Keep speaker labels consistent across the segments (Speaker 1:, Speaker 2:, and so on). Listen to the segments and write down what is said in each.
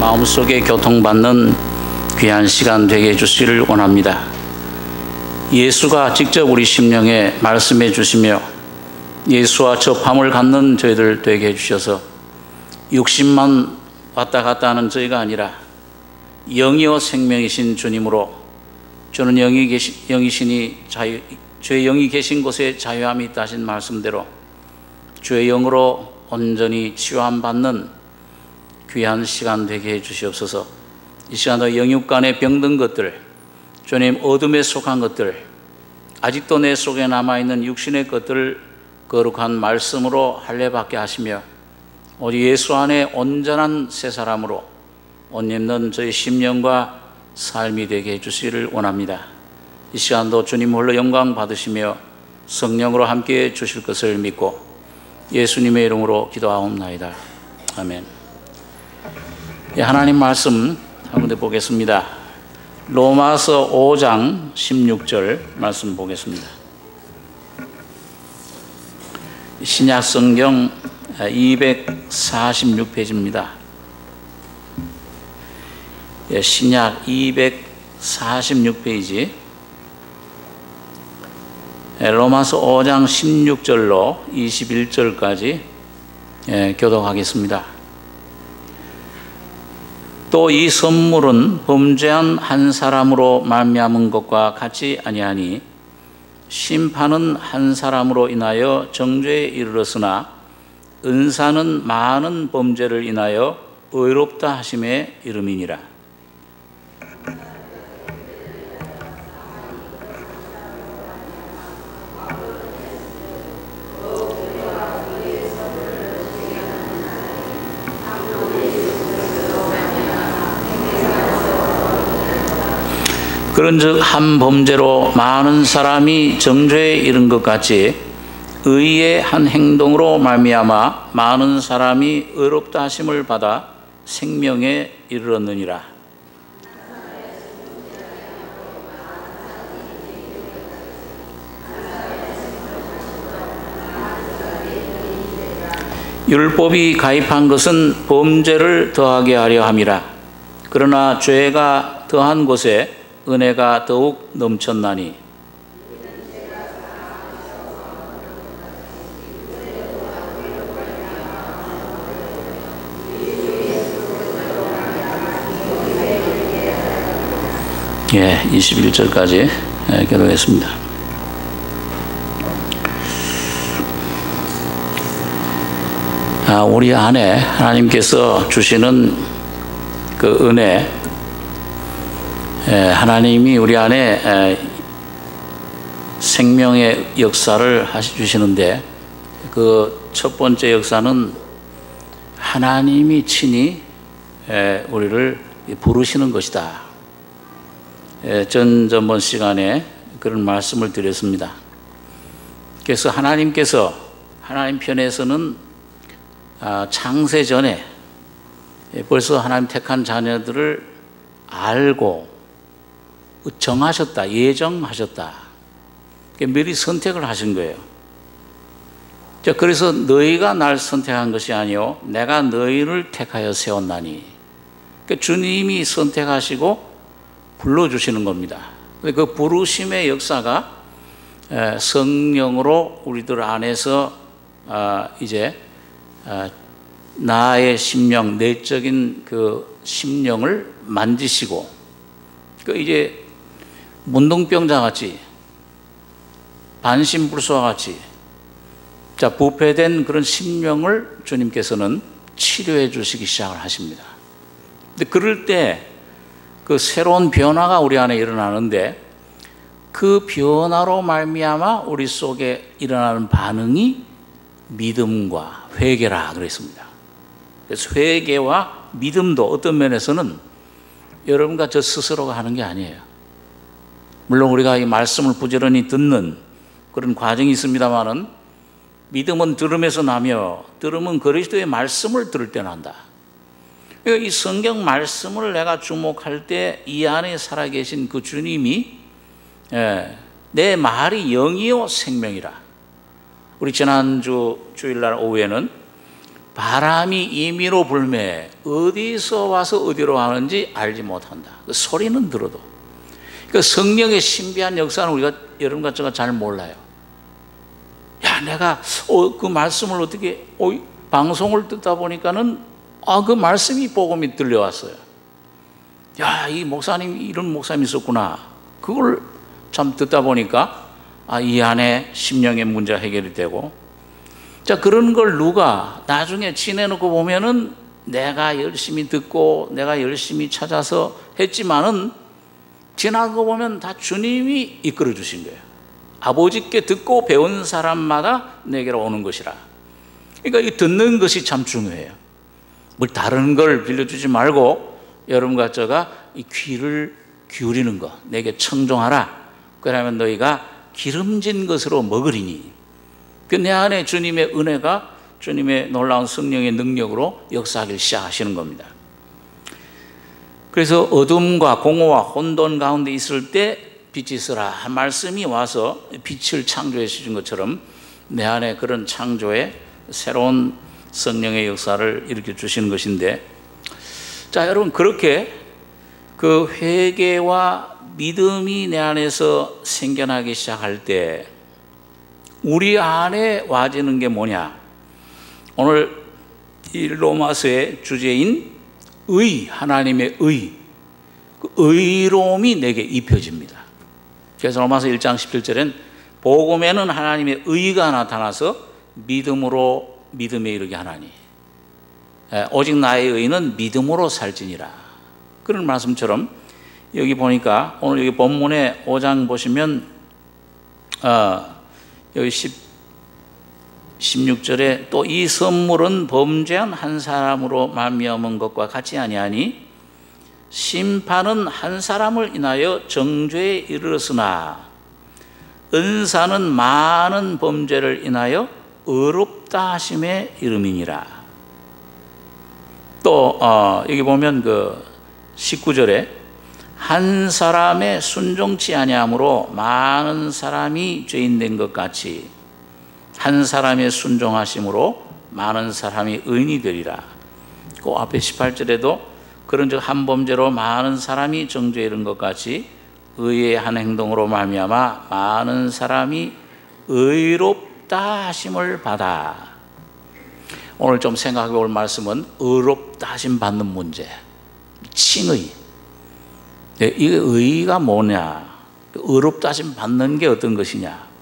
Speaker 1: 마음속에 교통받는 귀한 시간 되게 해주시기를 원합니다. 예수가 직접 우리 심령에 말씀해 주시며 예수와 접함을 갖는 저희들 되게 해주셔서 육신만 왔다 갔다 하는 저희가 아니라 영이요 생명이신 주님으로 저는 영이시니 주의 영이 계신 곳에 자유함이 있다 하신 말씀대로 주의 영으로 온전히 치유함 받는 귀한 시간 되게 해주시옵소서. 이 시간도 영육 간에 병든 것들, 주님 어둠에 속한 것들, 아직도 내 속에 남아있는 육신의 것들을 거룩한 말씀으로 할례받게 하시며 오직 예수 안에 온전한 새 사람으로 옷 입는 저희 심령과 삶이 되게 해주시기를 원합니다. 이 시간도 주님 홀로 영광 받으시며 성령으로 함께해 주실 것을 믿고 예수님의 이름으로 기도하옵나이다. 아멘. 하나님 말씀 한 군데 보겠습니다. 로마서 5장 16절 말씀 보겠습니다. 신약 성경 246페이지입니다. 신약 246페이지 로마서 5장 16절로 21절까지 교독하겠습니다. 또 이 선물은 범죄한 한 사람으로 말미암은 것과 같지 아니하니 심판은 한 사람으로 인하여 정죄에 이르렀으나 은사는 많은 범죄를 인하여 의롭다 하심에 이름이니라. 그런즉 한 범죄로 많은 사람이 정죄에 이른 것 같이 의의 한 행동으로 말미암아 많은 사람이 의롭다 하심을 받아 생명에 이르렀느니라. 율법이 가입한 것은 범죄를 더하게 하려 함이라. 그러나 죄가 더한 곳에 은혜가 더욱 넘쳤나니 예, 21절까지 교독했습니다. 우리 안에 하나님께서 주시는 그 은혜, 하나님이 우리 안에 생명의 역사를 주시는데 그 첫 번째 역사는 하나님이 친히 우리를 부르시는 것이다. 전번 시간에 그런 말씀을 드렸습니다. 그래서 하나님께서 하나님 편에서는 창세 전에 벌써 하나님 택한 자녀들을 알고 정하셨다, 예정하셨다. 미리 선택을 하신 거예요. 그래서 너희가 날 선택한 것이 아니요 내가 너희를 택하여 세웠나니. 주님이 선택하시고 불러주시는 겁니다. 그 부르심의 역사가 성령으로 우리들 안에서 이제 나의 심령, 내적인 그 심령을 만지시고 이제 문둥병자 같이 반신불수와 같이 부패된 그런 심령을 주님께서는 치료해 주시기 시작을 하십니다. 근데 그럴 때 그 새로운 변화가 우리 안에 일어나는데 그 변화로 말미암아 우리 속에 일어나는 반응이 믿음과 회개라 그랬습니다. 그래서 회개와 믿음도 어떤 면에서는 여러분과 저 스스로가 하는 게 아니에요. 물론 우리가 이 말씀을 부지런히 듣는 그런 과정이 있습니다만은 믿음은 들음에서 나며 들음은 그리스도의 말씀을 들을 때 난다. 이 성경 말씀을 내가 주목할 때 이 안에 살아계신 그 주님이 내 말이 영이요 생명이라. 우리 지난주 주일날 오후에는 바람이 임의로 불매 어디서 와서 어디로 가는지 알지 못한다. 그 소리는 들어도. 그 성령의 신비한 역사는 우리가 여러분과 제가 잘 몰라요. 야, 내가 그 말씀을 어떻게 방송을 듣다 보니까는 그 말씀이 복음이 들려왔어요. 야, 이 목사님 이런 목사님이 있었구나. 그걸 참 듣다 보니까 이 안에 심령의 문제 해결이 되고, 자, 그런 걸 누가 나중에 지내놓고 보면은 내가 열심히 듣고 내가 열심히 찾아서 했지만은 지나고 보면 다 주님이 이끌어 주신 거예요. 아버지께 듣고 배운 사람마다 내게로 오는 것이라. 그러니까 이 듣는 것이 참 중요해요. 뭘 다른 걸 빌려주지 말고 여러분과 제가 이 귀를 기울이는 것, 내게 청종하라. 그러면 너희가 기름진 것으로 먹으리니. 내 안에 주님의 은혜가, 주님의 놀라운 성령의 능력으로 역사하기를 시작하시는 겁니다. 그래서 어둠과 공허와 혼돈 가운데 있을 때 빛이 있으라 한 말씀이 와서 빛을 창조해 주신 것처럼 내 안에 그런 창조의 새로운 성령의 역사를 일으켜 주시는 것인데, 자, 여러분, 그렇게 그 회개와 믿음이 내 안에서 생겨나기 시작할 때 우리 안에 와지는 게 뭐냐? 오늘 이 로마서의 주제인 의, 하나님의 의, 그 의로움이 내게 입혀집니다. 그래서 로마서 1장 17절엔 복음에는 하나님의 의가 나타나서 믿음으로 믿음에 이르게 하나니 오직 나의 의는 믿음으로 살지니라. 그런 말씀처럼 여기 보니까 오늘 여기 본문의 5장 보시면 여기 16절에 또 이 선물은 범죄한 한 사람으로 말미암은 것과 같지 아니하니 심판은 한 사람을 인하여 정죄에 이르렀으나 은사는 많은 범죄를 인하여 의롭다 하심에 이름이니라. 또 여기 보면 그 19절에 한 사람의 순종치 아니함으로 많은 사람이 죄인 된 것 같이 한 사람의 순종하심으로 많은 사람이 의인이 되리라. 그 앞에 18절에도 그런즉 한 범죄로 많은 사람이 정죄에 이른 것 같이 의의 한 행동으로 말미암아 많은 사람이 의롭다 하심을 받아. 오늘 좀 생각해 볼 말씀은 의롭다 하심 받는 문제, 칭의. 이 의의가 뭐냐? 의롭다 하심 받는 게 어떤 것이냐?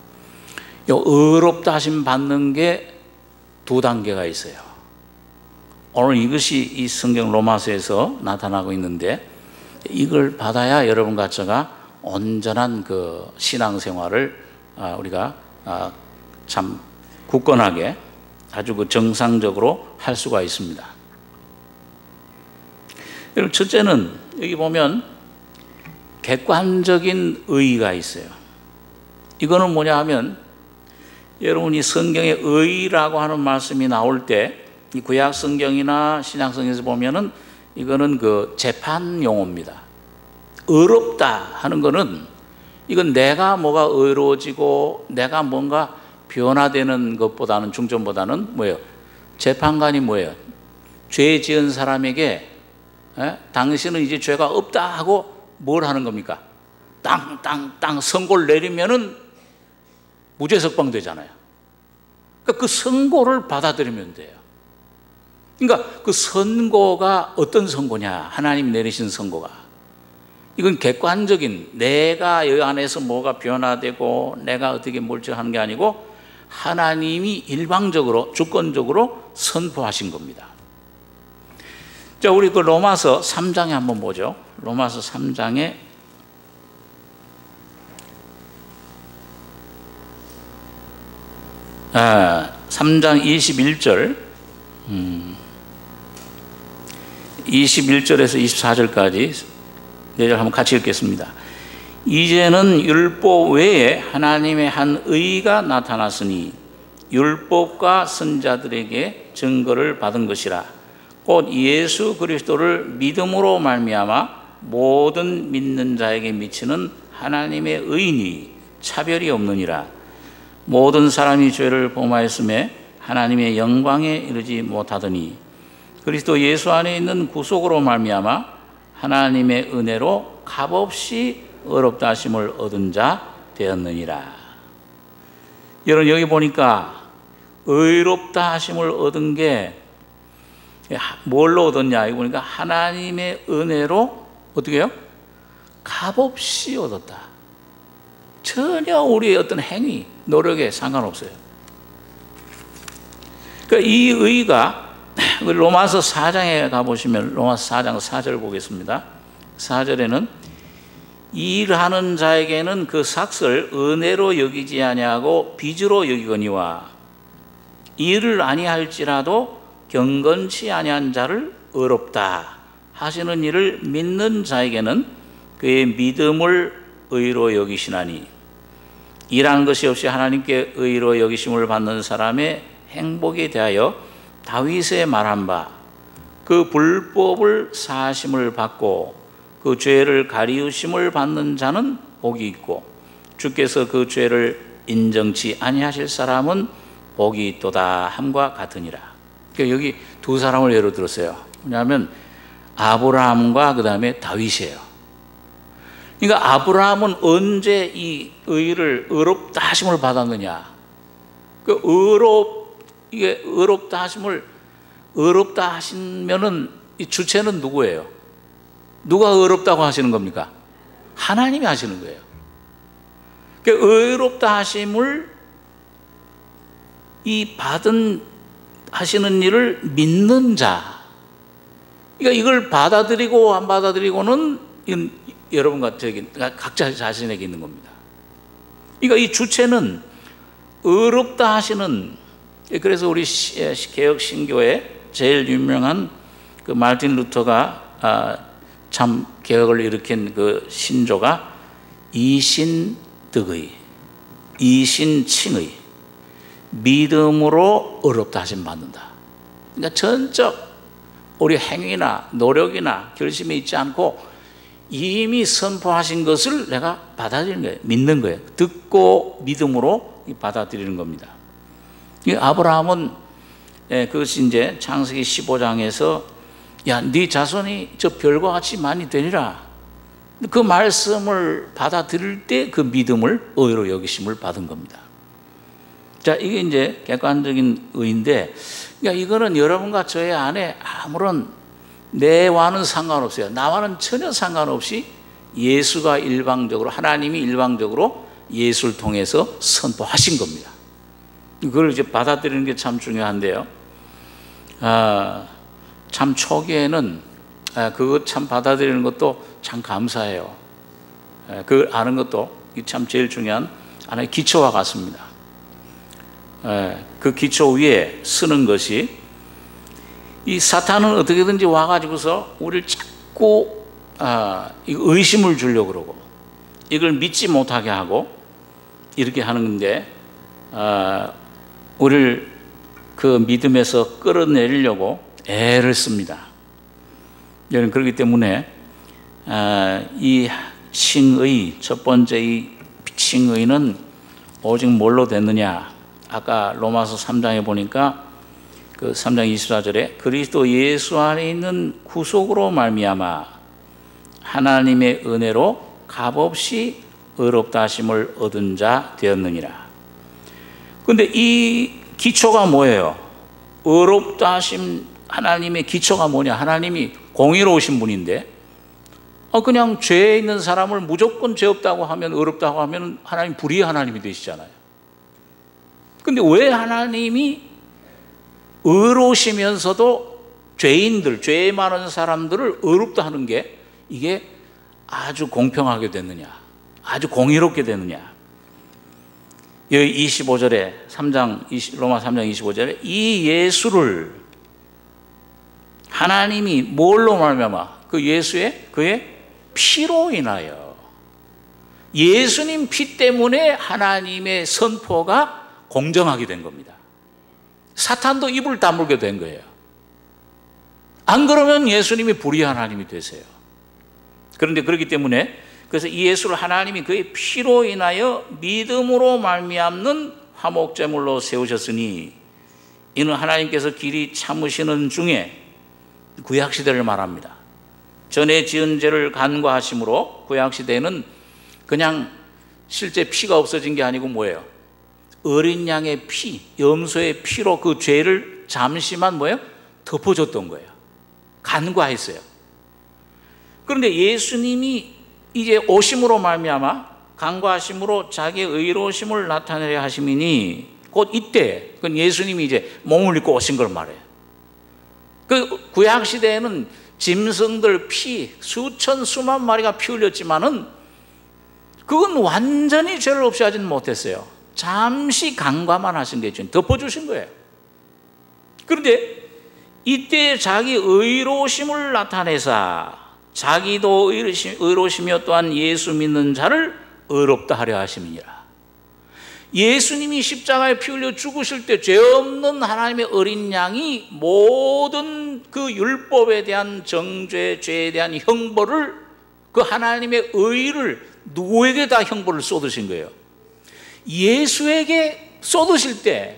Speaker 1: 의롭다 하심 받는 게 두 단계가 있어요. 오늘 이것이 이 성경 로마서에서 나타나고 있는데, 이걸 받아야 여러분과 제가 온전한 그 신앙생활을 우리가 참 굳건하게 아주 그 정상적으로 할 수가 있습니다. 여러분, 첫째는 여기 보면 객관적인 의의가 있어요. 이거는 뭐냐 하면 여러분이 성경에 의라고 하는 말씀이 나올 때 이 구약 성경이나 신약 성경에서 보면은 이거는 그 재판 용어입니다. 의롭다 하는 거는 이건 내가 뭐가 의로워지고 내가 뭔가 변화되는 것보다는 중점보다는 뭐예요? 재판관이 뭐예요? 죄 지은 사람에게 당신은 이제 죄가 없다 하고 뭘 하는 겁니까? 땅 선고를 내리면은 무죄 석방 되잖아요. 그러니까 그 선고를 받아들이면 돼요. 그러니까 그 선고가 어떤 선고냐? 하나님 내리신 선고가. 이건 객관적인 내가 이 안에서 뭐가 변화되고 내가 어떻게 몰처하는 게 아니고 하나님이 일방적으로 주권적으로 선포하신 겁니다. 자, 우리 그 로마서 3장에 한번 보죠. 로마서 3장에 3장 21절 21절에서 24절까지 4절 한번 같이 읽겠습니다. 이제는 율법 외에 하나님의 한 의가 나타났으니 율법과 선자들에게 증거를 받은 것이라. 곧 예수 그리스도를 믿음으로 말미암아 모든 믿는 자에게 미치는 하나님의 의인이 차별이 없느니라. 모든 사람이 죄를 범하였음에 하나님의 영광에 이르지 못하더니 그리스도 예수 안에 있는 구속으로 말미암아 하나님의 은혜로 값없이 의롭다 하심을 얻은 자 되었느니라. 여러분 여기 보니까 의롭다 하심을 얻은 게 뭘로 얻었냐? 이거 보니까 하나님의 은혜로 어떻게 해요? 값없이 얻었다. 전혀 우리의 어떤 행위, 노력에 상관없어요. 그러니까 이 의가 로마서 4장에 가보시면 로마서 4장 4절 보겠습니다. 4절에는 일하는 자에게는 그 삭을 은혜로 여기지 아니하고 빚으로 여기거니와 일을 아니할지라도 경건치 아니한 자를 의롭다 하시는 일을 믿는 자에게는 그의 믿음을 의로 여기시나니 일한 것이 없이 하나님께 의로 여기심을 받는 사람의 행복에 대하여 다윗의 말한 바 그 불법을 사하심을 받고 그 죄를 가리우심을 받는 자는 복이 있고 주께서 그 죄를 인정치 아니하실 사람은 복이 있도다 함과 같으니라. 그러니까 여기 두 사람을 예로 들었어요. 왜냐하면 아브라함과 그 다음에 다윗이에요. 그러니까 아브라함은 언제 이 의를 의롭다 하심을 받았느냐? 이게 의롭다 하시면은 이 주체는 누구예요? 누가 의롭다고 하시는 겁니까? 하나님이 하시는 거예요. 그러니까 의롭다 하심을 이 하시는 일을 믿는 자. 그러니까 이걸 받아들이고 안 받아들이고는 이건 여러분과 각자 자신에게 있는 겁니다. 그러니까 이 주체는 의롭다 하시는, 그래서 우리 개혁 신교의 제일 유명한 그 마르틴 루터가 참 개혁을 일으킨 그 신조가 이신득의, 이신칭의, 믿음으로 의롭다 하심 받는다. 그러니까 전적 우리 행위나 노력이나 결심이 있지 않고 이미 선포하신 것을 내가 받아들이는 거예요. 믿는 거예요. 듣고 믿음으로 받아들이는 겁니다. 아브라함은 그것이 이제 창세기 15장에서 야, 네 자손이 저 별과 같이 많이 되리라. 그 말씀을 받아들일 때 그 믿음을 의로 여기심을 받은 겁니다. 자, 이게 이제 객관적인 의인데, 그러니까 이거는 여러분과 저의 안에 아무런 내와는 상관없어요. 나와는 전혀 상관없이 예수가 일방적으로, 하나님이 일방적으로 예수를 통해서 선포하신 겁니다. 그걸 이제 받아들이는 게 참 중요한데요. 참 초기에는 그거 참 받아들이는 것도 참 감사해요. 그걸 아는 것도 참 제일 중요한 하나의 기초와 같습니다. 그 기초 위에 쓰는 것이, 이 사탄은 어떻게든지 와가지고서 우리를 자꾸 의심을 주려고 그러고 이걸 믿지 못하게 하고 이렇게 하는 건데, 우리를 그 믿음에서 끌어내리려고 애를 씁니다. 여러분, 그렇기 때문에 이 칭의, 첫 번째 이 칭의는 오직 뭘로 됐느냐? 아까 로마서 3장에 보니까 그 3장 24절에 그리스도 예수 안에 있는 구속으로 말미암아 하나님의 은혜로 값없이 의롭다 하심을 얻은 자 되었느니라. 근데 이 기초가 뭐예요? 의롭다 하심, 하나님의 기초가 뭐냐? 하나님이 공의로우신 분인데 그냥 죄에 있는 사람을 무조건 죄 없다고 하면, 의롭다고 하면 하나님 불의의 하나님이 되시잖아요. 근데 왜 하나님이 의로우시면서도 죄인들, 죄 많은 사람들을 의롭다 하는 게 이게 아주 공평하게 됐느냐, 아주 공의롭게 됐느냐? 여기 25절에 로마 3장 25절에 이 예수를 하나님이 뭘로 말미암아? 그 예수의 그의 피로 인하여, 예수님 피 때문에 하나님의 선포가 공정하게 된 겁니다. 사탄도 입을 다물게 된 거예요. 안 그러면 예수님이 불의한 하나님이 되세요. 그런데 그렇기 때문에, 그래서 이 예수를 하나님이 그의 피로 인하여 믿음으로 말미암는 화목제물로 세우셨으니 이는 하나님께서 길이 참으시는 중에 구약시대를 말합니다. 전에 지은 죄를 간과하심으로 구약시대에는 그냥 실제 피가 없어진 게 아니고 뭐예요? 어린 양의 피, 염소의 피로 그 죄를 잠시만 뭐예요? 덮어줬던 거예요. 간과했어요. 그런데 예수님이 이제 오심으로 말미암아 간과하심으로 자기의 의로우심을 나타내려 하심이니 곧 이때 그건 예수님이 이제 몸을 입고 오신 걸 말해요. 그 구약 시대에는 짐승들 피 수천 수만 마리가 피 흘렸지만은 그건 완전히 죄를 없이 하지는 못했어요. 잠시 간과만 하신 게 주님 덮어주신 거예요. 그런데 이때 자기 의로우심을 나타내사 자기도 의로우시며 또한 예수 믿는 자를 의롭다 하려 하심이니라. 예수님이 십자가에 피 흘려 죽으실 때 죄 없는 하나님의 어린 양이 모든 그 율법에 대한 정죄, 죄에 대한 형벌을 그 하나님의 의를 누구에게 다 형벌을 쏟으신 거예요? 예수에게 쏟으실 때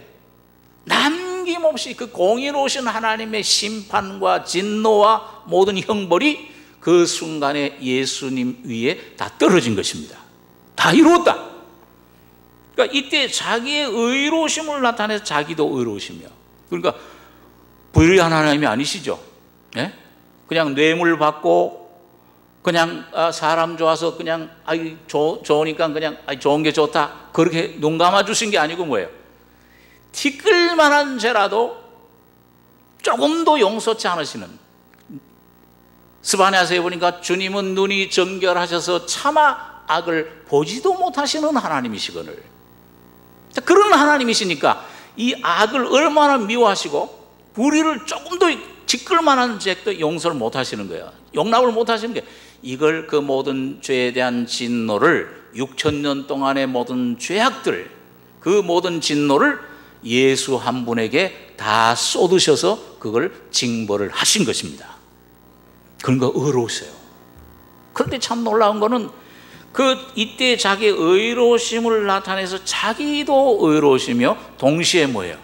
Speaker 1: 남김없이 그 공의로우신 하나님의 심판과 진노와 모든 형벌이 그 순간에 예수님 위에 다 떨어진 것입니다. 다 이루었다. 그러니까 이때 자기의 의로우심을 나타내서 자기도 의로우시며, 그러니까 불의한 하나님이 아니시죠. 예? 그냥 뇌물 받고 그냥 사람 좋아서 그냥 좋으니까 그냥 좋은 게 좋다 그렇게 눈 감아 주신 게 아니고 뭐예요? 티끌만한 죄라도 조금도 용서치 않으시는, 스바냐서에 보니까 주님은 눈이 정결하셔서 차마 악을 보지도 못하시는 하나님이시거늘, 그런 하나님이시니까 이 악을 얼마나 미워하시고 불의를 조금도 티끌만한 죄도 용서를 못하시는 거예요. 용납을 못하시는 게, 이걸 그 모든 죄에 대한 진노를 6,000년 동안의 모든 죄악들, 그 모든 진노를 예수 한 분에게 다 쏟으셔서 그걸 징벌을 하신 것입니다. 그러니까 의로우세요. 그런데 참 놀라운 거는 그 이때 자기의 의로우심을 나타내서 자기도 의로우시며 동시에 뭐예요?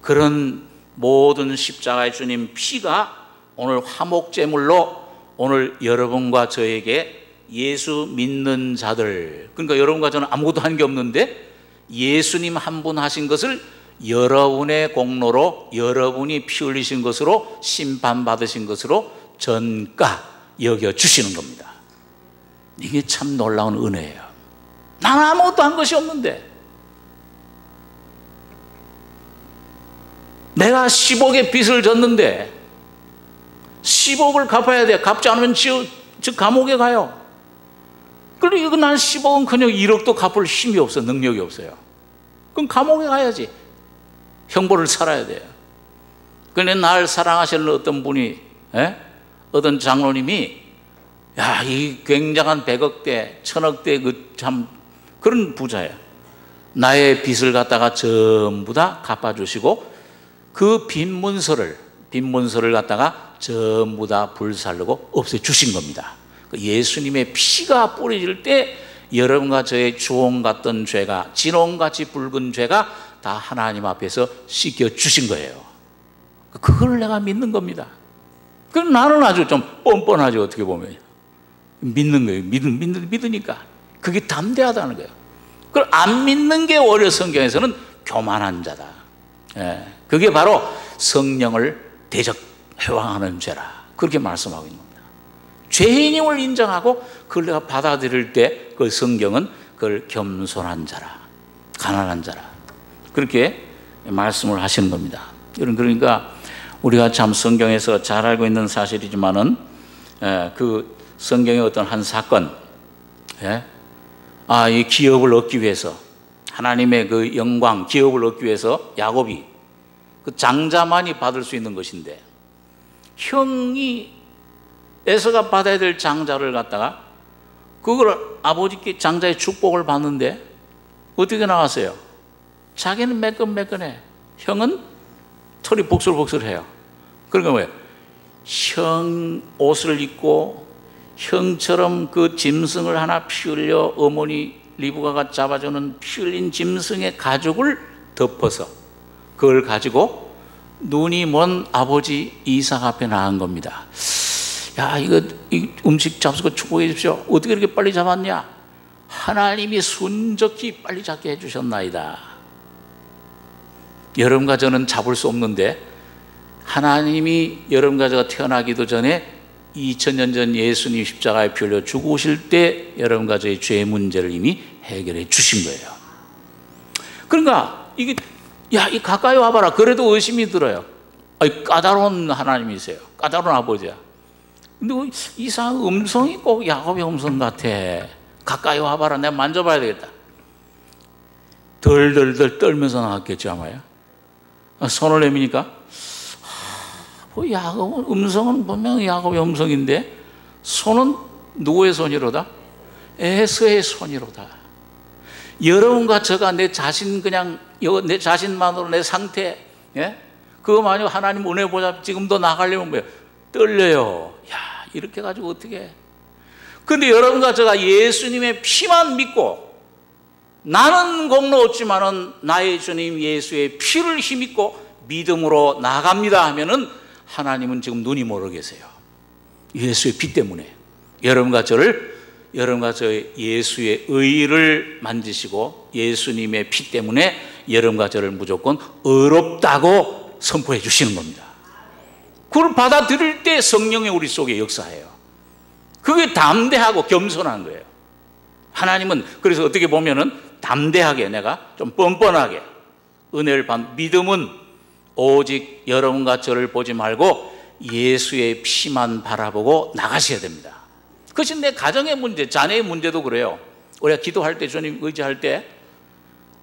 Speaker 1: 그런 모든 십자가의 주님 피가 오늘 화목제물로 오늘 여러분과 저에게 예수 믿는 자들, 그러니까 여러분과 저는 아무것도 한 게 없는데 예수님 한 분 하신 것을 여러분의 공로로, 여러분이 피 흘리신 것으로, 심판받으신 것으로 전가 여겨주시는 겁니다. 이게 참 놀라운 은혜예요. 나는 아무것도 한 것이 없는데, 내가 10억의 빚을 졌는데 10억을 갚아야 돼. 갚지 않으면 즉 감옥에 가요. 그리고 난 10억은 그냥 1억도 갚을 힘이 없어, 능력이 없어요. 그럼 감옥에 가야지. 형벌을 살아야 돼요. 그런데 날 사랑하시는 어떤 분이, 어떤 장로님이, 야, 이 굉장한 100억대, 1000억대 참 그런 부자예요. 나의 빚을 갖다가 전부 다 갚아주시고 그 빚문서를 갖다가 전부 다 불살르고 없애주신 겁니다. 예수님의 피가 뿌려질 때 여러분과 저의 주홍 같던 죄가, 진홍같이 붉은 죄가 다 하나님 앞에서 씻겨주신 거예요. 그걸 내가 믿는 겁니다. 그럼 나는 아주 좀 뻔뻔하죠, 어떻게 보면. 믿는 거예요. 믿으니까. 그게 담대하다는 거예요. 그걸 안 믿는 게 오히려 성경에서는 교만한 자다. 그게 바로 성령을 대적해왕하는 죄라. 그렇게 말씀하고 있는 겁니다. 죄인임을 인정하고 그걸 내가 받아들일 때 그 성경은 그걸 겸손한 자라, 가난한 자라, 그렇게 말씀을 하시는 겁니다. 그러니까 우리가 참 성경에서 잘 알고 있는 사실이지만은 그 성경의 어떤 한 사건, 이 기업을 얻기 위해서, 하나님의 그 영광, 기업을 얻기 위해서 야곱이 그 장자만이 받을 수 있는 것인데, 형이 에서가 받아야 될 장자를 갖다가 그걸 아버지께 장자의 축복을 받는데 어떻게 나왔어요? 자기는 매끈매끈해, 형은 털이 복슬복슬해요. 그러니까 뭐예요? 형 옷을 입고 형처럼 그 짐승을 하나 피 흘려 어머니 리브가가 잡아주는 피 흘린 짐승의 가죽을 덮어서 그걸 가지고 눈이 먼 아버지 이삭 앞에 나간 겁니다. 야, 이 음식 잡수고 축복해 주십시오. 어떻게 이렇게 빨리 잡았냐? 하나님이 순적히 빨리 잡게 해주셨나이다. 여러분과 저는 잡을 수 없는데 하나님이 여러분과 저가 태어나기도 전에 2000년 전 예수님 십자가에 피 흘려 죽으실 때 여러분과 저의 죄 문제를 이미 해결해 주신 거예요. 그러니까 이게 이 가까이 와봐라. 그래도 의심이 들어요. 까다로운 하나님이세요. 까다로운 아버지야. 근데 이상 음성이 꼭 야곱의 음성 같아. 가까이 와봐라. 내가 만져봐야 되겠다. 덜덜덜 떨면서 나왔겠죠 아마요. 손을 내미니까 야곱 음성은 분명히 야곱의 음성인데 손은 누구의 손이로다? 에서의 손이로다. 여러분과 저가 내 자신 그냥 내 자신만으로 내 상태, 예? 그거 만약 하나님 은혜 보자 지금도 나가려면 뭐예요? 떨려요. 야, 이렇게 가지고 어떻게 해? 근데 여러분과 저가 예수님의 피만 믿고 나는 공로 없지만은 나의 주님 예수의 피를 힘입고 믿음으로 나갑니다 하면은 하나님은 지금 눈이 멀어 계세요. 예수의 피 때문에 여러분과 저의 예수의 의를 만지시고 예수님의 피 때문에 여러분과 저를 무조건 의롭다고 선포해 주시는 겁니다. 그걸 받아들일 때 성령이 우리 속에 역사해요. 그게 담대하고 겸손한 거예요. 하나님은 그래서 어떻게 보면은 담대하게 내가 좀 뻔뻔하게 은혜를 받는 믿음은 오직 여러분과 저를 보지 말고 예수의 피만 바라보고 나가셔야 됩니다. 그것이 내 가정의 문제, 자녀의 문제도 그래요. 우리가 기도할 때 주님 의지할 때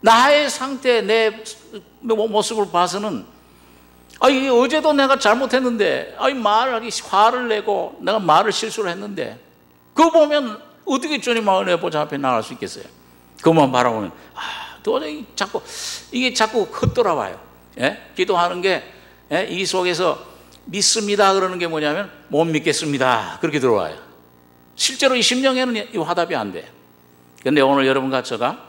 Speaker 1: 나의 상태, 내 모습을 봐서는 어제도 내가 잘못했는데 화를 내고 내가 말을 실수를 했는데 그거 보면 어떻게 주님 은혜 보좌 앞에 나갈 수 있겠어요? 그것만 바라보면 도저히 이게 자꾸 헛돌아와요. 예? 기도하는 게 이 속에서 믿습니다 그러는 게 뭐냐면 못 믿겠습니다 그렇게 들어와요. 실제로 이 심령에는 이 화답이 안 돼. 그런데 오늘 여러분과 저가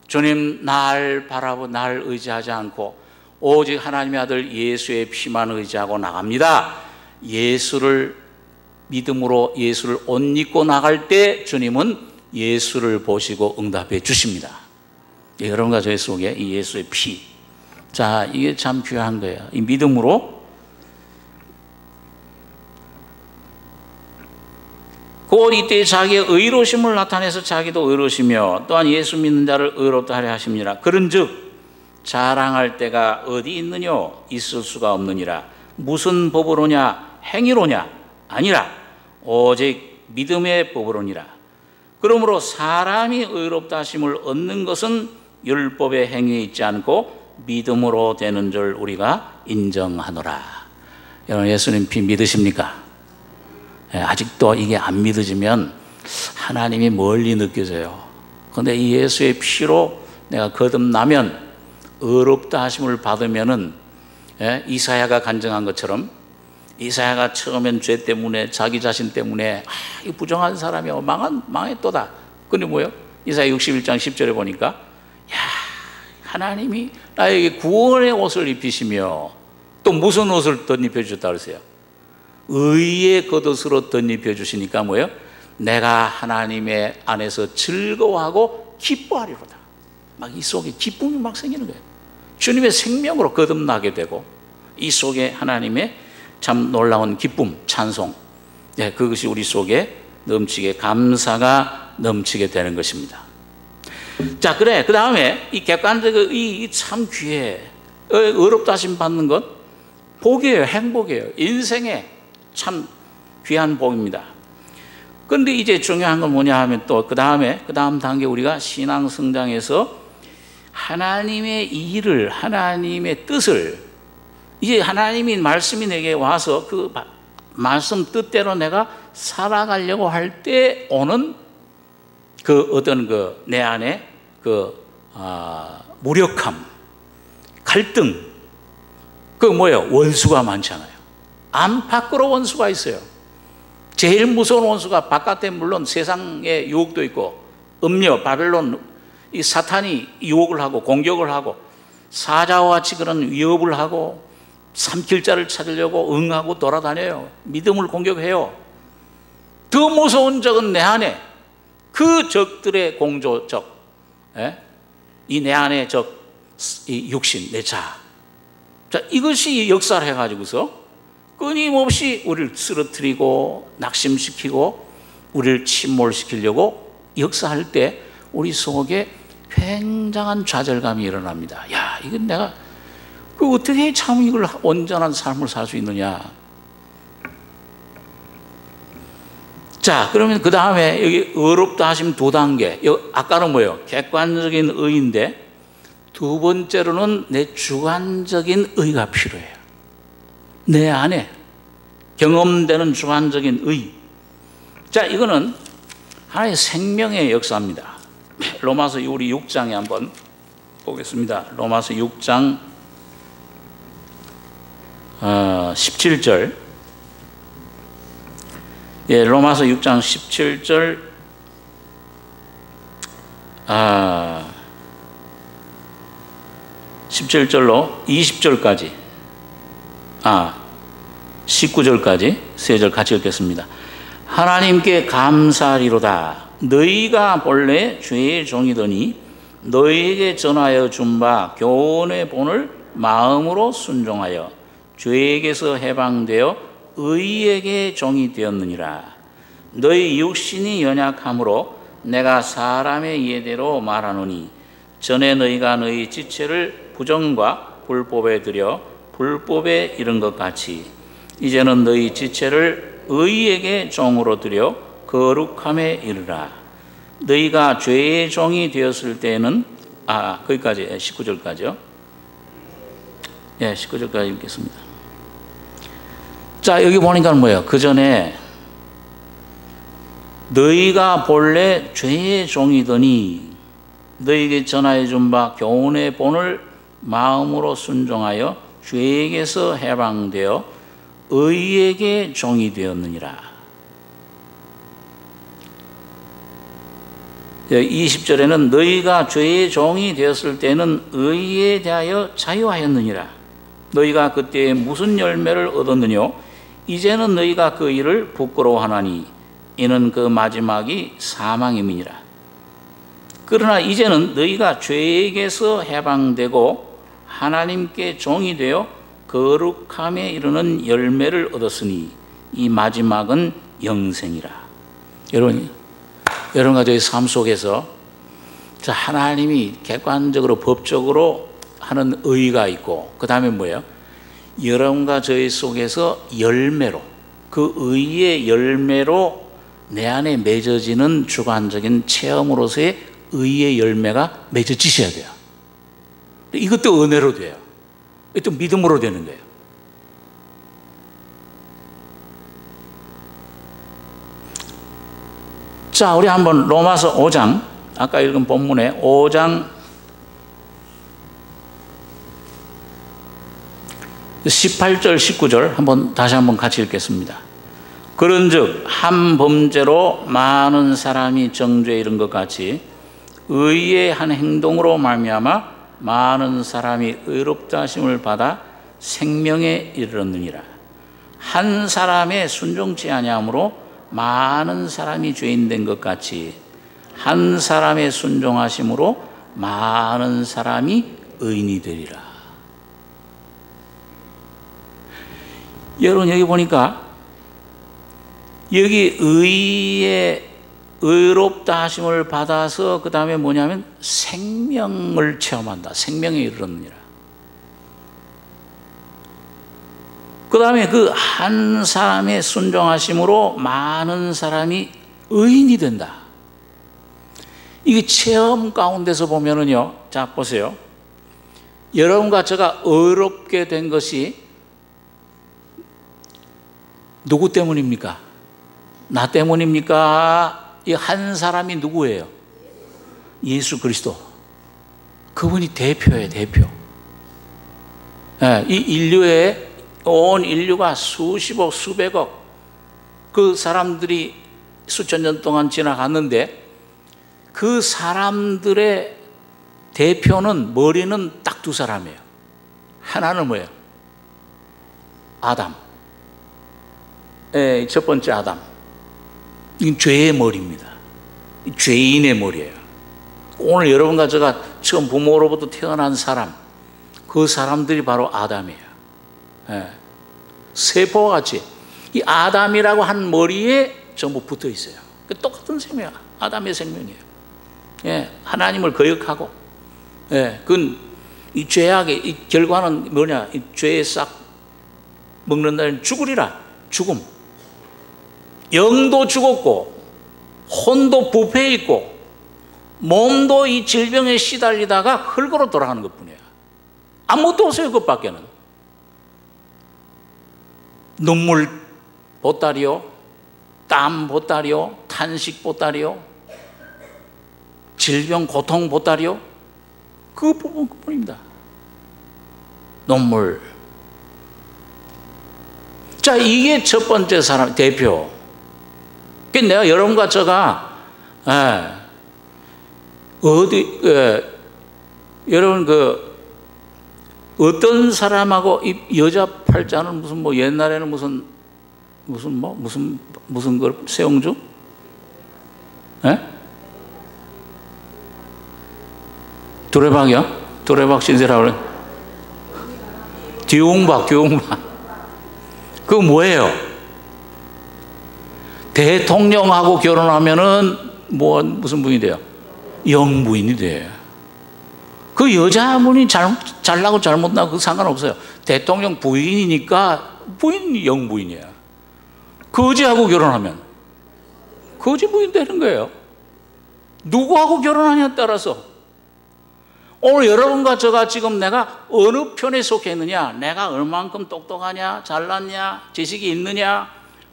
Speaker 1: 주님 날 바라보고 날 의지하지 않고 오직 하나님의 아들 예수의 피만 의지하고 나갑니다. 예수를 믿음으로 예수를 옷 입고 나갈 때 주님은 예수를 보시고 응답해 주십니다. 여러분과 저의 속에 이 예수의 피, 자 이게 참 귀한 거예요. 이 믿음으로 곧 이때 자기의 의로심을 나타내서 자기도 의로시며 또한 예수 믿는 자를 의롭다 하려 하십니다. 그런즉 자랑할 때가 어디 있느냐? 있을 수가 없느니라. 무슨 법으로냐? 행위로냐? 아니라 오직 믿음의 법으로니라. 그러므로 사람이 의롭다 하심을 얻는 것은 율법의 행위에 있지 않고 믿음으로 되는 줄 우리가 인정하노라. 여러분 예수님 피 믿으십니까? 아직도 이게 안 믿어지면 하나님이 멀리 느껴져요. 그런데 이 예수의 피로 내가 거듭나면 의롭다 하심을 받으면은 이사야가 간증한 것처럼 이사야가 처음엔 죄 때문에 자기 자신 때문에 이 부정한 사람이 망했도다. 근데 뭐요? 이사야 61장 10절에 보니까 야 하나님이 나에게 구원의 옷을 입히시며 또 무슨 옷을 덧입혀 주셨다 그러세요? 의의 겉옷으로 덧입혀 주시니까 뭐예요? 내가 하나님의 안에서 즐거워하고 기뻐하리로다. 막 이 속에 기쁨이 막 생기는 거예요. 주님의 생명으로 거듭나게 되고 이 속에 하나님의 참 놀라운 기쁨, 찬송, 그것이 우리 속에 넘치게 감사가 넘치게 되는 것입니다. 자, 그래. 그 다음에 이 객관적 이 참 귀해. 의롭다 하심 받는 것 복이에요, 행복이에요. 인생에 참 귀한 복입니다. 그런데 이제 중요한 건 뭐냐 하면 또 그 다음 단계 우리가 신앙 성장에서 하나님의 일을, 하나님의 뜻을 이제 하나님이 말씀이 내게 와서 그 말씀 뜻대로 내가 살아가려고 할 때 오는 그 어떤 그 내 안에 그 무력함, 갈등, 그 뭐예요? 원수가 많잖아요. 안팎으로 원수가 있어요. 제일 무서운 원수가 바깥에 물론 세상의 유혹도 있고 음료, 바벨론, 이 사탄이 유혹을 하고 공격을 하고 사자와 같이 그런 위협을 하고 삼킬 자를 찾으려고 응하고 돌아다녀요. 믿음을 공격해요. 더 무서운 적은 내 안에 그 적들의 공조적, 이 내 안의 적, 이 육신, 내 자. 자, 이것이 역사를 해가지고서 끊임없이 우리를 쓰러뜨리고 낙심시키고 우리를 침몰시키려고 역사할 때 우리 속에 굉장한 좌절감이 일어납니다. 야, 이건 내가 어떻게 참 이걸 온전한 삶을 살 수 있느냐. 자, 그러면 그 다음에 여기 의롭다 하심 두 단계. 아까는 뭐예요? 객관적인 의인데 두 번째로는 내 주관적인 의가 필요해요. 내 안에 경험되는 주관적인 의. 자, 이거는 하나의 생명의 역사입니다. 로마서 우리 6장에 한번 보겠습니다. 로마서 6장 17절. 예, 로마서 6장 17절 17절로 20절까지 19절까지 세 절 같이 읽겠습니다. 하나님께 감사하리로다. 너희가 본래 죄의 종이더니 너희에게 전하여 준 바 교훈의 본을 마음으로 순종하여 죄에게서 해방되어 의에게 종이 되었느니라. 너희 육신이 연약함으로 내가 사람의 예대로 말하노니 전에 너희가 너희 지체를 부정과 불법에 들여 불법에 이른 것 같이 이제는 너희 지체를 의에게 종으로 들여 거룩함에 이르라. 너희가 죄의 종이 되었을 때는 거기까지 19절까지요. 예, 19절까지 읽겠습니다. 자, 여기 보니까 뭐예요? 그 전에 너희가 본래 죄의 종이더니 너희에게 전하여 준 바 교훈의 본을 마음으로 순종하여 죄에게서 해방되어 의에게 종이 되었느니라. 20절에는 너희가 죄의 종이 되었을 때는 의에 대하여 자유하였느니라. 너희가 그때 무슨 열매를 얻었느뇨? 이제는 너희가 그 일을 부끄러워하나니 이는 그 마지막이 사망임이니라. 그러나 이제는 너희가 죄에게서 해방되고 하나님께 종이 되어 거룩함에 이르는 열매를 얻었으니 이 마지막은 영생이라. 여러분과 저희 삶 속에서 하나님이 객관적으로 법적으로 하는 의가 있고 그 다음에 뭐예요? 여러분과 저희 속에서 열매로 그 의의 열매로 내 안에 맺어지는 주관적인 체험으로서의 의의 열매가 맺어지셔야 돼요. 이것도 은혜로 돼요. 이것도 믿음으로 되는 거예요. 자, 우리 한번 로마서 5장, 아까 읽은 본문에 5장 18절 19절 다시 한번 같이 읽겠습니다. 그런즉 한 범죄로 많은 사람이 정죄에 이른 것 같이 의의 한 행동으로 말미암아 많은 사람이 의롭다 하심을 받아 생명에 이르렀느니라. 한 사람의 순종치 아니함으로 많은 사람이 죄인 된 것 같이 한 사람의 순종하심으로 많은 사람이 의인이 되리라. 여러분, 여기 보니까 여기 의의 의롭다 하심을 받아서 그 다음에 뭐냐면 생명을 체험한다. 생명에 이르렀느니라. 그 다음에 그 한 사람의 순종하심으로 많은 사람이 의인이 된다. 이게 체험 가운데서 보면은요, 자 보세요. 여러분과 제가 의롭게 된 것이 누구 때문입니까? 나 때문입니까? 이 한 사람이 누구예요? 예수 그리스도. 그분이 대표예요, 대표. 이 인류의 온 인류가 수십억, 수백억 그 사람들이 수천 년 동안 지나갔는데 그 사람들의 대표는 머리는 딱 두 사람이에요. 하나는 뭐예요? 아담. 첫 번째 아담. 이건 죄의 머리입니다. 죄인의 머리예요. 오늘 여러분과 제가 처음 부모로부터 태어난 사람, 그 사람들이 바로 아담이에요. 세포와 같이 이 아담이라고 한 머리에 전부 붙어 있어요. 똑같은 생명이에요. 아담의 생명이에요. 하나님을 거역하고, 그건 이 죄악의 이 결과는 뭐냐? 이 죄에 싹 먹는다는 죽으리라. 죽음. 영도 죽었고, 혼도 부패해 있고, 몸도 이 질병에 시달리다가 흙으로 돌아가는 것 뿐이에요. 아무것도 없어요. 그것밖에는. 눈물 보따리요, 땀 보따리요, 탄식 보따리요, 질병 고통 보따리요, 그 부분뿐입니다. 눈물. 자, 이게 첫 번째 사람 대표. 내가 여러분과 제가 여러분 어떤 사람하고 이 여자 팔자는 무슨 뭐 옛날에는 무슨 걸 세용주? 두레박이요? 두레박 신세라고 그래. 뒤웅박. 그거 뭐예요? 대통령하고 결혼하면은 무슨 부인이 돼요? 영부인이 돼요. 그 여자분이 잘나고 잘못나고 그 상관없어요. 대통령 부인이니까 부인 영부인이야. 거지하고 결혼하면 거지 부인 되는 거예요. 누구하고 결혼하냐에 따라서. 오늘 여러분과 제가 지금 내가 어느 편에 속해 있느냐, 내가 얼만큼 똑똑하냐, 잘났냐, 지식이 있느냐,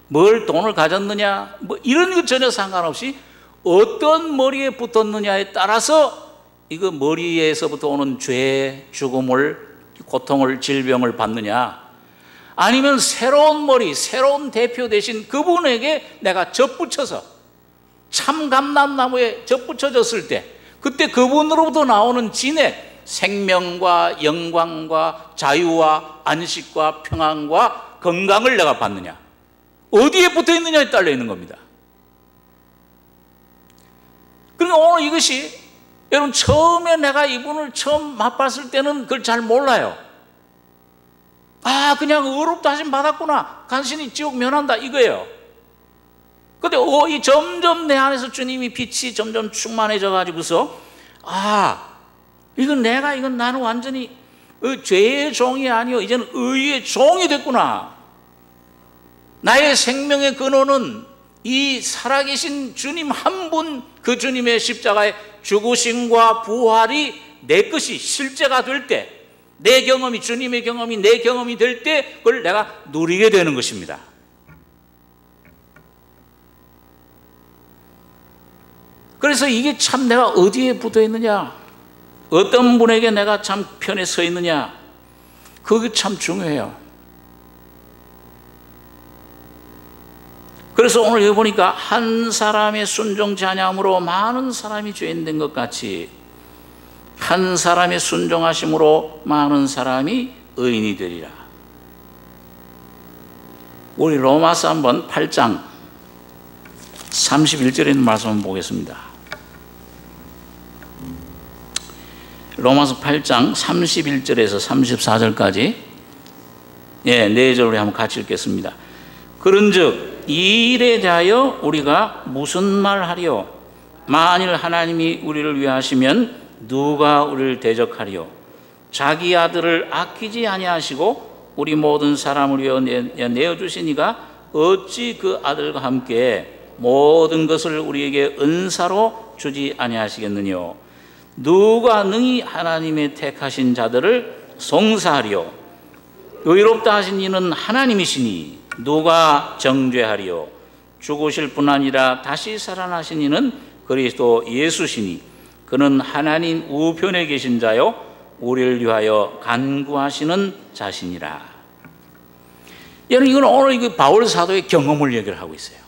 Speaker 1: 뭘 돈을 가졌느냐, 이런 것 전혀 상관없이 어떤 머리에 붙었느냐에 따라서 이거 머리에서부터 오는 죄, 죽음을, 고통을, 질병을 받느냐, 아니면 새로운 머리, 새로운 대표 대신 그분에게 내가 접붙여서 참감람나무에 접붙여졌을 때 그때 그분으로부터 나오는 진액, 생명과 영광과 자유와 안식과 평안과 건강을 내가 받느냐, 어디에 붙어 있느냐에 달려 있는 겁니다. 그러니까 오늘 이것이 여러분 처음에 내가 이분을 처음 맛봤을 때는 그걸 잘 몰라요. 그냥 의롭다 하심 받았구나, 간신히 지옥 면한다, 이거예요. 근데 이 점점 내 안에서 주님이 빛이 점점 충만해져 가지고서 이건 나는 완전히 죄의 종이 아니요 이제는 의의 종이 됐구나. 나의 생명의 근원은 이 살아계신 주님 한 분, 그 주님의 십자가의 죽으심과 부활이 내 것이 실제가 될 때, 내 경험이, 주님의 경험이 내 경험이 될 때 그걸 내가 누리게 되는 것입니다. 그래서 이게 참 내가 어디에 붙어 있느냐, 어떤 분에게 내가 참 편에 서 있느냐, 그게 참 중요해요. 그래서 오늘 여기 보니까 한 사람의 순종치 아니함으로 많은 사람이 죄인 된 것 같이 한 사람의 순종하심으로 많은 사람이 의인이 되리라. 우리 로마서 한번 8장 31절에 있는 말씀 한번 보겠습니다. 로마서 8장 31절에서 34절까지 4절로 한번 같이 읽겠습니다. 그런즉 이 일에 대하여 우리가 무슨 말하리요? 만일 하나님이 우리를 위하시면 누가 우리를 대적하리요? 자기 아들을 아끼지 아니하시고 우리 모든 사람을 위하여 내어주시니가 어찌 그 아들과 함께 모든 것을 우리에게 은사로 주지 아니하시겠느뇨? 누가 능히 하나님의 택하신 자들을 송사하리요? 의롭다 하신 이는 하나님이시니 누가 정죄하리요? 죽으실 뿐 아니라 다시 살아나신 이는 그리스도 예수시니 그는 하나님 우편에 계신 자요 우리를 위하여 간구하시는 자신이라. 여러분, 이건 오늘 바울 사도의 경험을 얘기를 하고 있어요.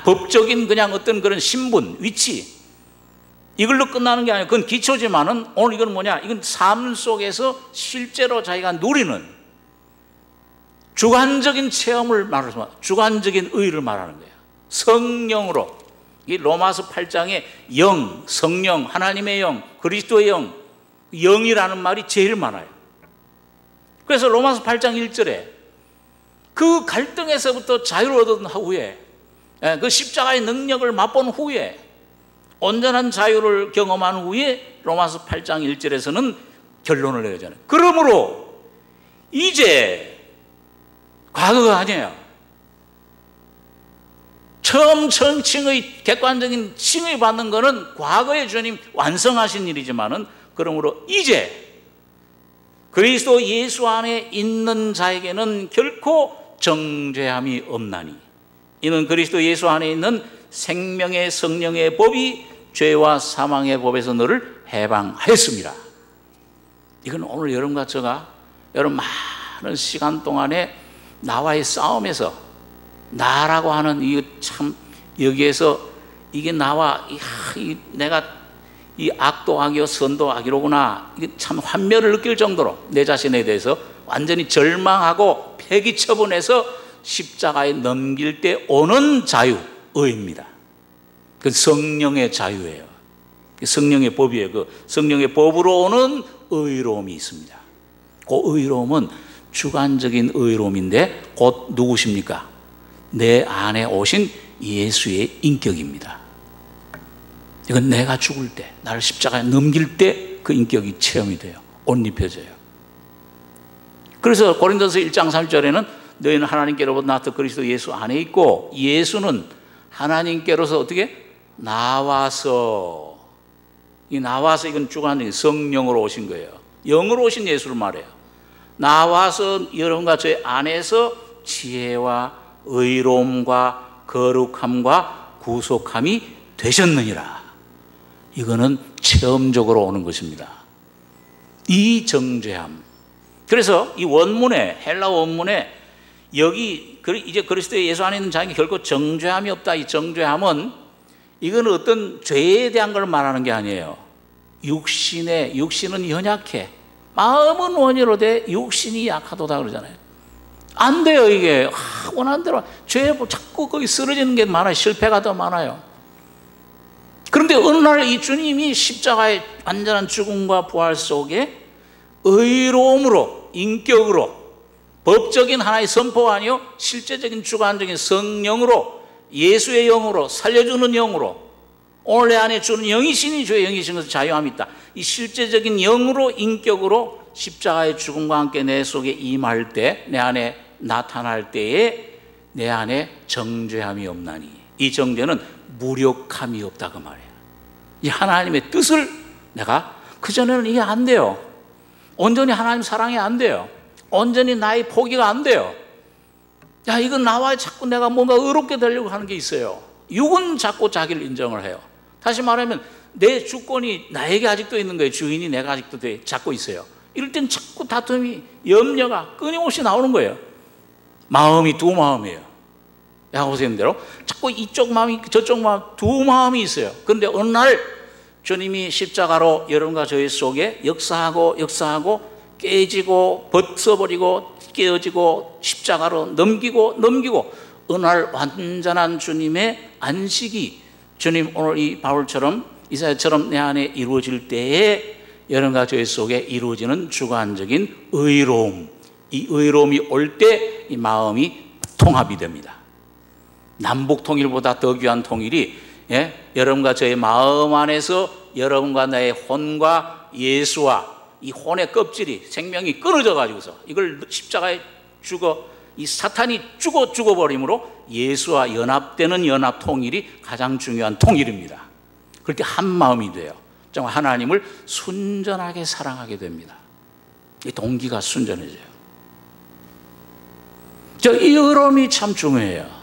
Speaker 1: 법적인 그냥 어떤 그런 신분, 위치, 이걸로 끝나는 게 아니에요. 그건 기초지만은 오늘 이건 뭐냐? 이건 삶 속에서 실제로 자기가 누리는 주관적인 체험을 말하는, 주관적인 의를 말하는 거예요. 성령으로. 이 로마서 8장에 영, 성령, 하나님의 영, 그리스도의 영, 영이라는 말이 제일 많아요. 그래서 로마서 8장 1절에 그 갈등에서부터 자유를 얻은 후에, 그 십자가의 능력을 맛본 후에, 온전한 자유를 경험한 후에 로마서 8장 1절에서는 결론을 내잖아요. 그러므로 이제 과거가 아니에요. 처음 칭의, 객관적인 칭의 받는 것은 과거에 주님 완성하신 일이지만은, 그러므로 이제 그리스도 예수 안에 있는 자에게는 결코 정죄함이 없나니, 이는 그리스도 예수 안에 있는 생명의 성령의 법이 죄와 사망의 법에서 너를 해방하였습니다. 이건 오늘 여러분과 제가 여러분 많은 시간 동안에 나와의 싸움에서, 나라고 하는 이 참, 여기에서 이게 나와 내가 이 악도 악이요 선도 악이로구나, 이게 참 환멸을 느낄 정도로 내 자신에 대해서 완전히 절망하고 폐기 처분해서 십자가에 넘길 때 오는 자유의입니다. 그 성령의 자유예요. 성령의 법이에요. 그 성령의 법으로 오는 의로움이 있습니다. 그 의로움은 주관적인 의로움인데 곧 누구십니까? 내 안에 오신 예수의 인격입니다. 이건 내가 죽을 때, 나를 십자가에 넘길 때 그 인격이 체험이 돼요. 옷 입혀져요. 그래서 고린도서 1장 3절에는 너희는 하나님께로부터 나왔던 그리스도 예수 안에 있고, 예수는 하나님께로서 어떻게? 나와서, 이 나와서 이건 주관적인 성령으로 오신 거예요. 영으로 오신 예수를 말해요. 나와서 여러분과 저희 안에서 지혜와 의로움과 거룩함과 구속함이 되셨느니라. 이거는 체험적으로 오는 것입니다. 이 정죄함. 그래서 이 원문에, 헬라 원문에 여기 이제 그리스도의 예수 안에 있는 자에게 결코 정죄함이 없다. 이 정죄함은 이건 어떤 죄에 대한 걸 말하는 게 아니에요. 육신은 연약해. 마음은 원이로 돼 육신이 약하도다 그러잖아요. 안 돼요, 이게. 원하는 대로 죄에 자꾸 거기 쓰러지는 게 많아요. 실패가 더 많아요. 그런데 어느 날 이 주님이 십자가의 완전한 죽음과 부활 속에 의로움으로, 인격으로, 법적인 하나의 선포가 아니요 실제적인 주관적인 성령으로, 예수의 영으로, 살려주는 영으로, 오늘 내 안에 주는 영이시니 주의 영이신 것을 자유함이 있다. 이 실제적인 영으로, 인격으로 십자가의 죽음과 함께 내 속에 임할 때, 내 안에 나타날 때에 내 안에 정죄함이 없나니, 이 정죄는 무력함이 없다 그 말이에요. 이 하나님의 뜻을 내가 그전에는 이게 안 돼요. 온전히 하나님 사랑이 안 돼요. 온전히 나의 포기가 안 돼요. 야, 이건 나와 자꾸 내가 뭔가 의롭게 되려고 하는 게 있어요. 육은 자꾸 자기를 인정을 해요. 다시 말하면 내 주권이 나에게 아직도 있는 거예요. 주인이 내가 아직도 잡고 있어요. 이럴 땐 자꾸 다툼이, 염려가 끊임없이 나오는 거예요. 마음이 두 마음이에요. 야고보시는 대로 자꾸 이쪽 마음이 저쪽 마음, 두 마음이 있어요. 그런데 어느 날 주님이 십자가로 여러분과 저희 속에 역사하고 깨지고 벗어버리고 깨어지고 십자가로 넘기고 어느 날 완전한 주님의 안식이, 주님 오늘 이 바울처럼 이사야처럼 내 안에 이루어질 때에 여러분과 저희 속에 이루어지는 주관적인 의로움, 이 의로움이 올 때 이 마음이 통합이 됩니다. 남북 통일보다 더 귀한 통일이, 여러분과 저의 마음 안에서 여러분과 나의 혼과 예수와 이 혼의 껍질이, 생명이 끊어져 가지고서 이걸 십자가에 이 사탄이 죽어버림으로 예수와 연합되는 연합 통일이 가장 중요한 통일입니다. 그렇게 한 마음이 돼요. 정말 하나님을 순전하게 사랑하게 됩니다. 이 동기가 순전해져요. 이 의로움이 참 중요해요.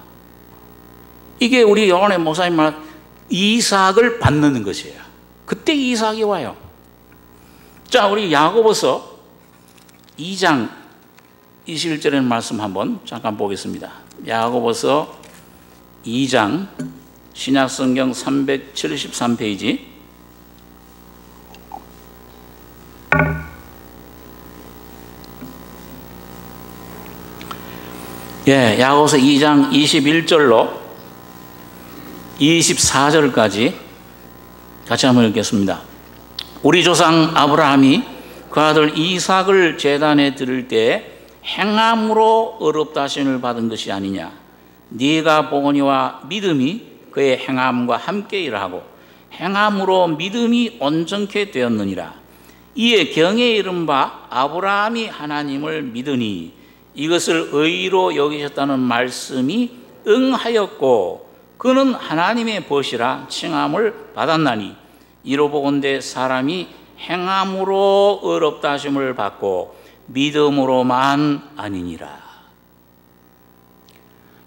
Speaker 1: 이게 우리 요한의 목사님 말 이삭을 받는 것이에요. 그때 이삭이 와요. 자, 우리 야고보서 2장 21절의 말씀 한번 잠깐 보겠습니다. 야고보서 2장 신약성경 373페이지 야고보서 2장 21절로 24절까지 같이 한번 읽겠습니다. 우리 조상 아브라함이 그 아들 이삭을 제단에 드릴 때 행함으로 의롭다 하심을 받은 것이 아니냐. 네가 보거니와 믿음이 그의 행함과 함께 일하고 행함으로 믿음이 온전케 되었느니라. 이에 경에 이른 바 아브라함이 하나님을 믿으니 이것을 의로 여기셨다는 말씀이 응하였고 그는 하나님의 벗이라 칭함을 받았나니 이로 보건대 사람이 행함으로 의롭다 하심을 받고 믿음으로만 아니니라.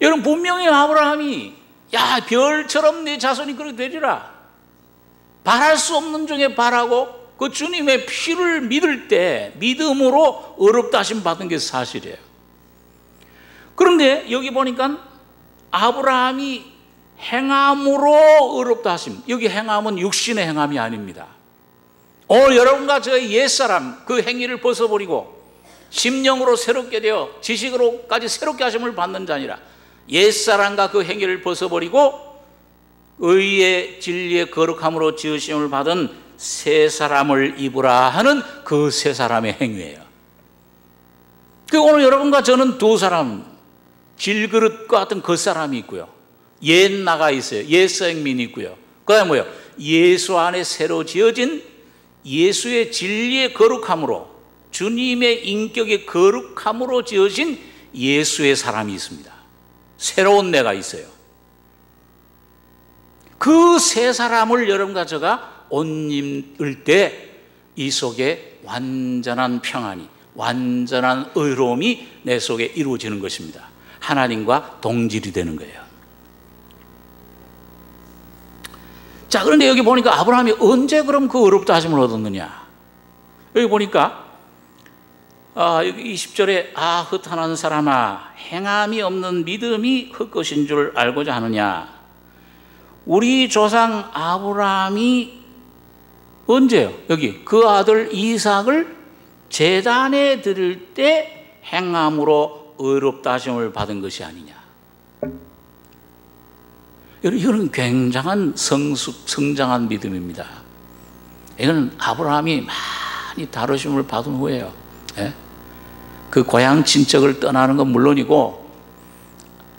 Speaker 1: 여러분, 분명히 아브라함이 야, 별처럼 내 자손이 그렇게 되리라, 바랄 수 없는 중에 바라고 그 주님의 피를 믿을 때 믿음으로 의롭다 하심 받은 게 사실이에요. 그런데 여기 보니까 아브라함이 행함으로 의롭다 하심, 여기 행함은 육신의 행함이 아닙니다. 오늘 여러분과 저의 옛사람 그 행위를 벗어버리고 심령으로 새롭게 되어 지식으로까지 새롭게 하심을 받는 자니라. 옛사람과 그 행위를 벗어버리고 의의 진리의 거룩함으로 지으심을 받은 새 사람을 입으라 하는 그 새 사람의 행위예요. 그 오늘 여러분과 저는 두 사람, 질그릇과 같은 그 사람이 있고요, 옛 나가 있어요. 옛 생민이 있고요. 그다음에 뭐예요? 예수 안에 새로 지어진 예수의 진리의 거룩함으로, 주님의 인격의 거룩함으로 지어진 예수의 사람이 있습니다. 새로운 내가 있어요. 그 새 사람을 여러분과 제가 옷 입을 때 이 속에 완전한 평안이, 완전한 의로움이 내 속에 이루어지는 것입니다. 하나님과 동질이 되는 거예요. 자, 그런데 여기 보니까 아브라함이 언제 그럼 그 의롭다 하심을 얻었느냐? 여기 보니까 여기 20절에 흩어나는 사람아, 행함이 없는 믿음이 헛것인 줄 알고자 하느냐. 우리 조상 아브라함이 언제요? 여기 그 아들 이삭을 제단에 드릴 때 행함으로 의롭다 하심을 받은 것이 아니냐. 이거는 굉장한 성장한 믿음입니다. 이건 아브라함이 많이 다루심을 받은 후에요. 그 고향 친척을 떠나는 건 물론이고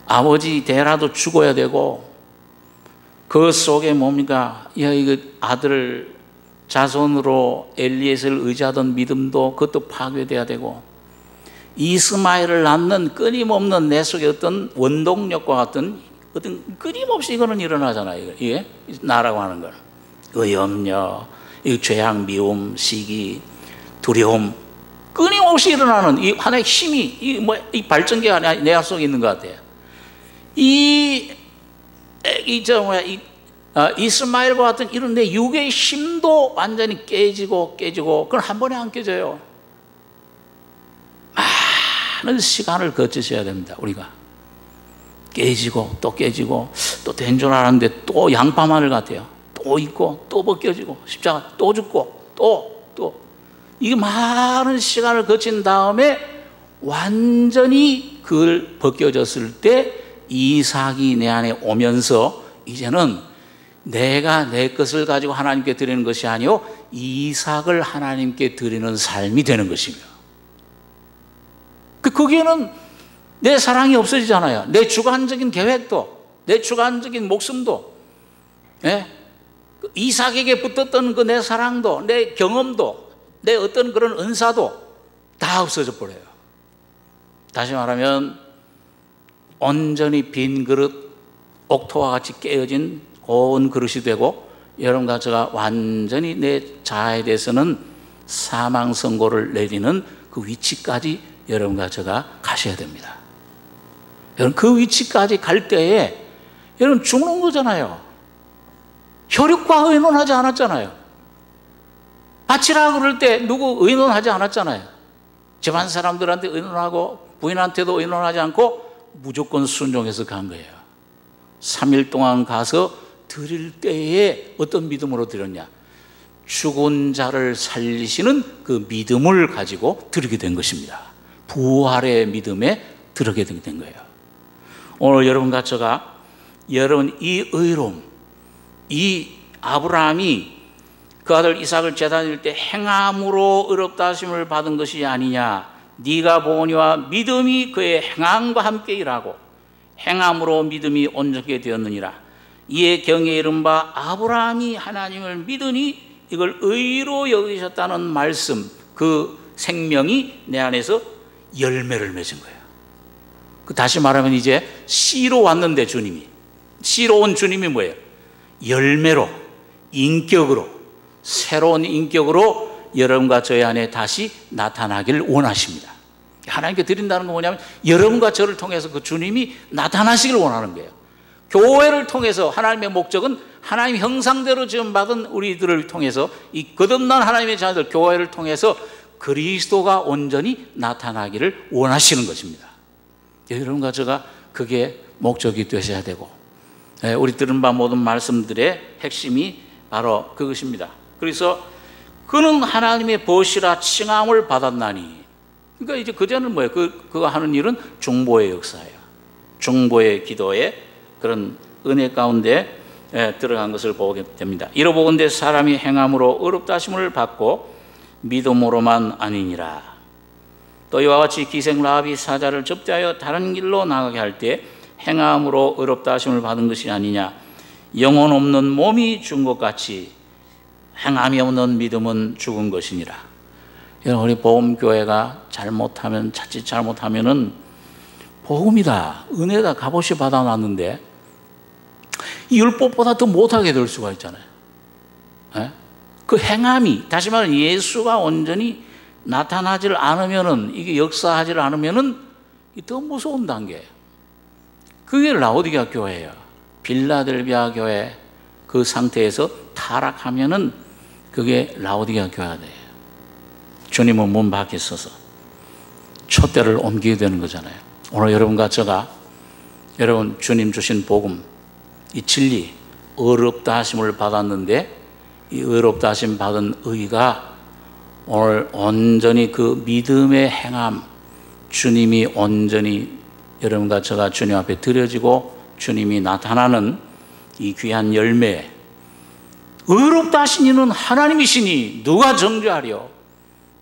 Speaker 1: 아버지 대라도 죽어야 되고 그 속에 뭡니까? 이거 아들 자손으로 엘리에셀을 의지하던 믿음도 그것도 파괴돼야 되고 이스마엘을 낳는 끊임없는 내 속에 어떤 원동력과 같은 어떤 끊임없이 이거는 일어나잖아요. 이게 나라고 하는 거는 의염려, 죄악, 미움, 시기, 두려움, 끊임없이 일어나는 이 하나의 힘이 이 발전기가 내 속에 있는 것 같아요. 이스마엘과 같은 이런 내 육의 힘도 완전히 깨지고 그건 한 번에 안 깨져요. 많은 시간을 거치셔야 됩니다. 우리가 깨지고 또 된 줄 알았는데 또 양파마늘 같아요. 또 있고 또 벗겨지고 십자가 또 죽고 또 이게 많은 시간을 거친 다음에 완전히 그걸 벗겨졌을 때 이삭이 내 안에 오면서 이제는 내가 내 것을 가지고 하나님께 드리는 것이 아니요 이삭을 하나님께 드리는 삶이 되는 것입니다. 거기에는 내 사랑이 없어지잖아요. 내 주관적인 계획도, 내 주관적인 목숨도, 이삭에게 붙었던 그 내 사랑도, 내 경험도, 내 어떤 그런 은사도 다 없어져 버려요. 다시 말하면 온전히 빈 그릇, 옥토와 같이 깨어진 고운 그릇이 되고 여러분과 제가 완전히 내 자아에 대해서는 사망 선고를 내리는 그 위치까지 여러분과 제가 가셔야 됩니다. 여러분, 그 위치까지 갈 때에 여러분 죽는 거잖아요. 혈육과 의논하지 않았잖아요. 바치라 그럴 때 누구 의논하지 않았잖아요. 집안 사람들한테 의논하고 부인한테도 의논하지 않고 무조건 순종해서 간 거예요. 3일 동안 가서 드릴 때에 어떤 믿음으로 드렸냐? 죽은 자를 살리시는 그 믿음을 가지고 드리게 된 것입니다. 부활의 믿음에 드리게 된 거예요. 오늘 여러분과 제가 여러분 이 의로움, 이 아브라함이 그 아들 이삭을 제사 드릴 때 행함으로 의롭다 하심을 받은 것이 아니냐. 네가 보거니와 믿음이 그의 행함과 함께 일하고 행함으로 믿음이 온전하게 되었느니라. 이에 경에 이른 바 아브라함이 하나님을 믿으니 이걸 의로 여기셨다는 말씀, 그 생명이 내 안에서 열매를 맺은 거예요. 다시 말하면 이제 씨로 왔는데 주님이, 씨로 온 주님이 뭐예요? 열매로, 인격으로, 새로운 인격으로 여러분과 저희 안에 다시 나타나길 원하십니다. 하나님께 드린다는 건 뭐냐면 여러분과 저를 통해서 그 주님이 나타나시길 원하는 거예요. 교회를 통해서 하나님의 목적은 하나님 형상대로 지음받은 우리들을 통해서 이 거듭난 하나님의 자녀들 교회를 통해서 그리스도가 온전히 나타나기를 원하시는 것입니다. 여러분과 제가 그게 목적이 되셔야 되고, 우리 들은 바 모든 말씀들의 핵심이 바로 그것입니다. 그래서 그는 하나님의 벗이라 칭함을 받았나니, 그러니까 이제 그전은 뭐예요? 그가 하는 일은 중보의 역사예요. 중보의 기도의 그런 은혜 가운데 들어간 것을 보게 됩니다. 이로보건대 사람이 행함으로 의롭다 하심을 받고 믿음으로만 아니니라. 또 이와 같이 기생 라합이 사자를 접대하여 다른 길로 나가게 할 때 행함으로 의롭다 하심을 받은 것이 아니냐. 영혼 없는 몸이 죽은 것 같이 행함이 없는 믿음은 죽은 것이니라. 우리 복음교회가 잘못하면, 자칫 잘못하면은 복음이다, 은혜다, 값없이 받아놨는데 이 율법보다 더 못하게 될 수가 있잖아요. 그 행함이, 다시 말하면 예수가 온전히 나타나질 않으면은, 이게 역사하지 않으면은 더 무서운 단계예요. 그게 라오디게아 교회예요. 빌라델비아 교회 그 상태에서 타락하면은 그게 라오디게아 교회가 돼요. 주님은 문 밖에 서서 촛대를 옮기게 되는 거잖아요. 오늘 여러분과 제가 여러분 주님 주신 복음, 이 진리, 의롭다 하심을 받았는데 이 의롭다 하심 받은 의가 오늘 온전히 그 믿음의 행함, 주님이 온전히 여러분과 제가 주님 앞에 드려지고 주님이 나타나는 이 귀한 열매, 의롭다 하신 이는 하나님이시니 누가 정죄하려.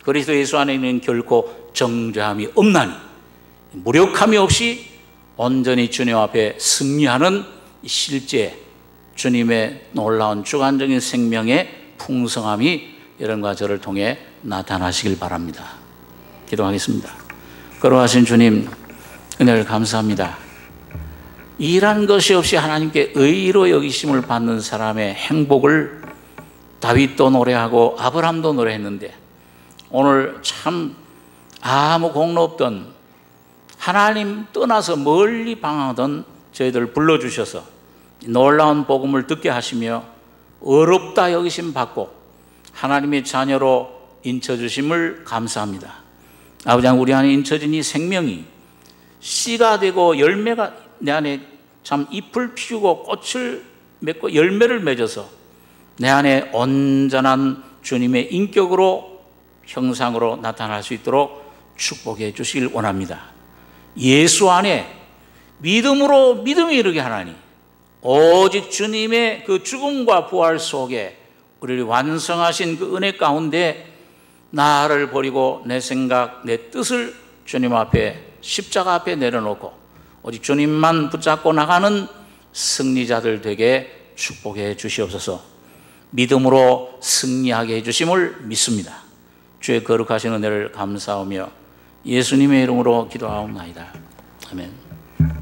Speaker 1: 그리스도 예수 안에는 결코 정죄함이 없나니, 무력함이 없이 온전히 주님 앞에 승리하는 실제 주님의 놀라운 주관적인 생명의 풍성함이 여러분과 저를 통해 나타나시길 바랍니다. 기도하겠습니다. 거룩하신 주님, 은혜를 감사합니다. 일한 것이 없이 하나님께 의로 여기심을 받는 사람의 행복을 다윗도 노래하고 아브라함도 노래했는데, 오늘 참 아무 공로 없던, 하나님 떠나서 멀리 방황하던 저희들 불러주셔서 놀라운 복음을 듣게 하시며 어렵다 여기심 받고 하나님의 자녀로 인쳐주심을 감사합니다. 아버지, 우리 안에 인쳐진 이 생명이 씨가 되고 열매가 내 안에 참 잎을 피우고 꽃을 맺고 열매를 맺어서 내 안에 온전한 주님의 인격으로, 형상으로 나타날 수 있도록 축복해 주시길 원합니다. 예수 안에 믿음으로 믿음에 이르게 하나니, 오직 주님의 그 죽음과 부활 속에 우리를 완성하신 그 은혜 가운데 나를 버리고 내 생각, 내 뜻을 주님 앞에, 십자가 앞에 내려놓고 오직 주님만 붙잡고 나가는 승리자들 되게 축복해 주시옵소서. 믿음으로 승리하게 해주심을 믿습니다. 주의 거룩하신 은혜를 감사하며 예수님의 이름으로 기도하옵나이다. 아멘.